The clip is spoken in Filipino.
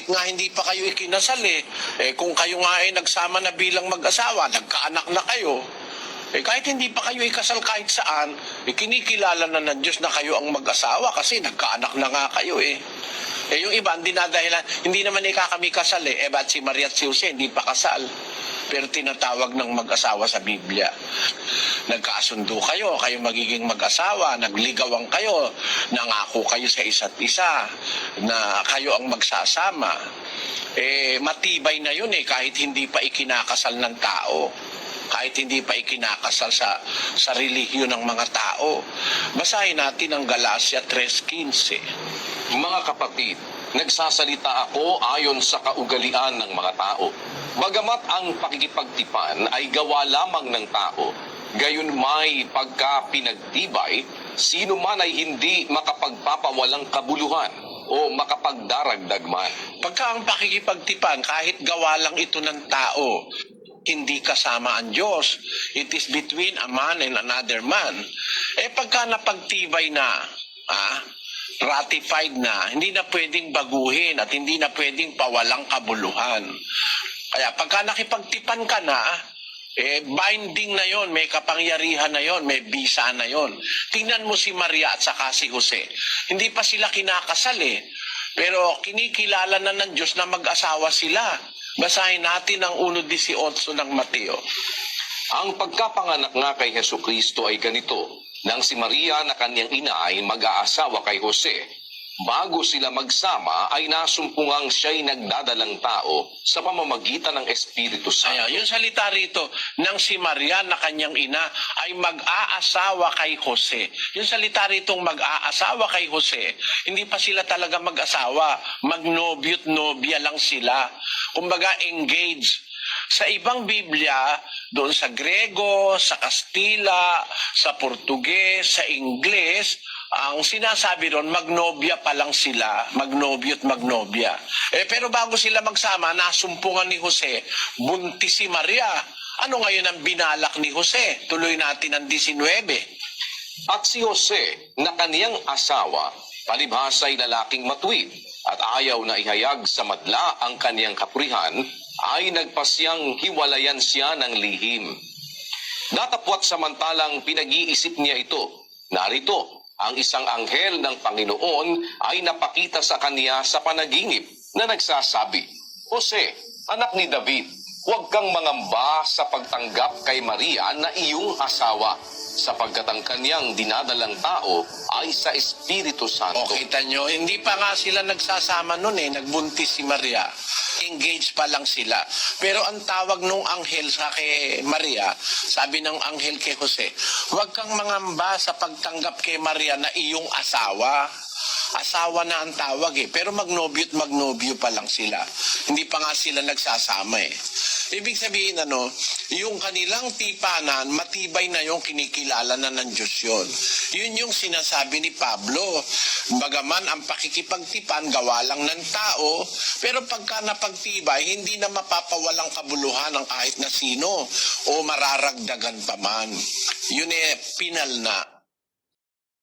nga hindi pa kayo ikinasal kung kayo nga ay nagsama na bilang mag-asawa, nagkaanak na kayo, kahit hindi pa kayo ikasal kahit saan, kinikilala na ng Diyos na kayo ang mag-asawa kasi nagkaanak na nga kayo yung iba, hindi dinadahilan, hindi naman kami kasal ba't si Maria at si Jose hindi pa kasal? Pero tinatawag ng mag-asawa sa Biblia. Nagkasundo kayo magiging mag-asawa, nagligawan kayo, nangako kayo sa isa't isa na kayo ang magsasama. Matibay na yun kahit hindi pa ikinakasal ng tao. Kahit hindi pa ikinakasal sa relihiyon ng mga tao. Basahin natin ang Galacia 3:15. Mga kapatid, nagsasalita ako ayon sa kaugalian ng mga tao. Bagamat ang pakikipagtipan ay gawa lamang ng tao, gayon may pagka-pinagtibay, sino man ay hindi makapagpapawalang kabuluhan o makapagdaragdag man. Pagka ang pakikipagtipan, kahit gawa lang ito ng tao, hindi kasama ang Diyos. It is between a man and another man. Pagka napagtibay na, ratified na, hindi na pwedeng baguhin at hindi na pwedeng pawalang kabuluhan. Kaya pagka nakipagtipan ka na, binding na yon, may kapangyarihan na yon, may bisa na yon. Tingnan mo si Maria at saka si Jose. Hindi pa sila kinakasal pero kinikilala na ng Diyos na mag-asawa sila. Basahin natin ang 1:18 ng Mateo. Ang pagkapanganak nga kay Hesukristo ay ganito, nang si Maria na kanyang ina ay mag-aasawa kay Jose. Bago sila magsama ay nasumpungang siya'y nagdadalang tao sa pamamagitan ng Espiritu Santo. Yung salita rito, nang si Maria na kanyang ina ay mag-aasawa kay Jose. Yung salita rito mag-aasawa kay Jose, hindi pa sila talaga mag-asawa. Magnobyo't nobya lang sila. Kumbaga engaged. Sa ibang Biblia, doon sa Grego, sa Kastila, sa Portuges, sa Ingles, ang sinasabi doon, magnobya pa lang sila, magnobyo't magnobya. Pero bago sila magsama, nasumpungan ni Jose, buntis si Maria. Ano ngayon ang binalak ni Jose? Tuloy natin ang 19. At si Jose, na kaniyang asawa, palibhasa'y lalaking matuwid, at ayaw na ihayag sa madla ang kaniyang kapurihan, ay nagpasyang hiwalayan siya ng lihim. Datapwat samantalang pinag-iisip niya ito, narito, ang isang anghel ng Panginoon ay napakita sa kaniya sa panaginip na nagsasabi, Jose, anak ni David, huwag kang mangamba sa pagtanggap kay Maria na iyong asawa, sapagkat ang kanyang dinadalang tao ay sa Espiritu Santo. Kita nyo, hindi pa nga sila nagsasama nun nagbuntis si Maria. Engaged pa lang sila. Pero ang tawag nung anghel sa kay Maria, sabi ng anghel kay Jose, huwag kang mangamba sa pagtanggap kay Maria na iyong asawa. Asawa na ang tawag pero magnobyo't magnobyo pa lang sila. Hindi pa nga sila nagsasama Ibig sabihin yung kanilang tipanan, matibay na yung kinikilala na ng Diyos yun. Yun yung sinasabi ni Pablo. Bagaman ang pakikipagtipan, gawa lang ng tao, pero pagka napagtibay, hindi na mapapawalang kabuluhan ng kahit na sino o mararagdagan pa man. Yun pinal na.